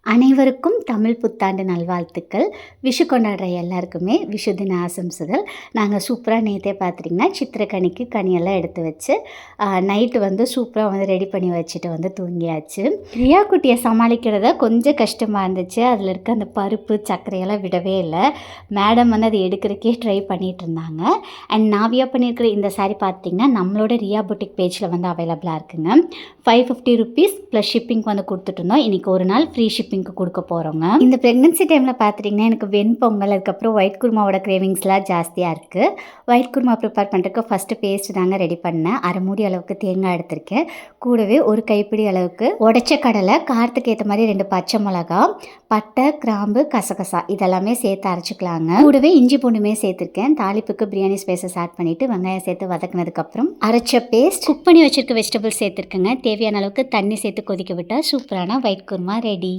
அனைவருக்கும் தமிழ் புத்தாண்டு நல்வாழ்த்துக்கள். விஷு கொண்டாடுற எல்லாருக்குமே விஷு தின ஆசம்சுகள். நாங்கள் சூப்பராக நேற்றே பார்த்துட்டிங்கன்னா சித்திரக்கனிக்கு கனியெல்லாம் எடுத்து வச்சு நைட்டு வந்து சூப்பராக வந்து ரெடி பண்ணி வச்சுட்டு வந்து தூங்கியாச்சு. ரியா குட்டியை சமாளிக்கிறத கொஞ்சம் கஷ்டமாக இருந்துச்சு. அதில் இருக்க அந்த பருப்பு சர்க்கரையெல்லாம் விடவே இல்லை. மேடம் வந்து அதை எடுக்கிறக்கே ட்ரை பண்ணிகிட்டு இருந்தாங்க. அண்ட் நாவியா பண்ணியிருக்கிற இந்த சாரீ பார்த்திங்கன்னா நம்மளோட ரியா புட்டிக் பேஜில் வந்து அவைலபிளாக இருக்குங்க. 550 rupees ப்ளஸ் ஷிப்பிங் வந்து கொடுத்துட்ருந்தோம். இன்றைக்கி ஒரு நாள் ஃப்ரீ ஷிப்பிங்க்கு கொடுக்க போகிறோங்க. இந்த ப்ரெக்னன்சி டைமில் பார்த்துட்டிங்கன்னா எனக்கு வெண்பொங்கல் அதுக்கப்புறம் ஒயிட் குருமாவோட கிரேவிங்ஸ்லாம் ஜாஸ்தியாக இருக்குது. ஒயிட் குருமா ப்ரிப்பேர் பண்ணுறதுக்கு ஃபஸ்ட்டு பேஸ்ட் தாங்க ரெடி பண்ணேன். அரை மூடி அளவுக்கு தேங்காய் எடுத்திருக்கேன். கூடவே ஒரு கைப்பிடி அளவுக்கு உடைச்ச கடலை, காரத்துக்கு ஏற்ற மாதிரி 2 பச்சை மிளகா, பட்டை, கிராம்பு, கசகசா இதெல்லாமே சேர்த்து அரைச்சிக்கலாங்க. கூடவே இஞ்சி பூண்டுமே சேர்த்துருக்கேன். தாளிப்புக்கு பிரியாணி ஸ்பைசஸ் ஆட் பண்ணிவிட்டு வெங்காயம் சேர்த்து வதக்கினதுக்கப்புறம் அரைச்ச பேஸ்ட், குக் பண்ணி வச்சிருக்க வெஜிடபிள்ஸ் சேர்த்துருக்கேங்க. தேவையான அளவுக்கு தண்ணி சேர்த்து கொதிக்க விட்டால் சூப்பரான ஒயிட் குருமா ரெடி.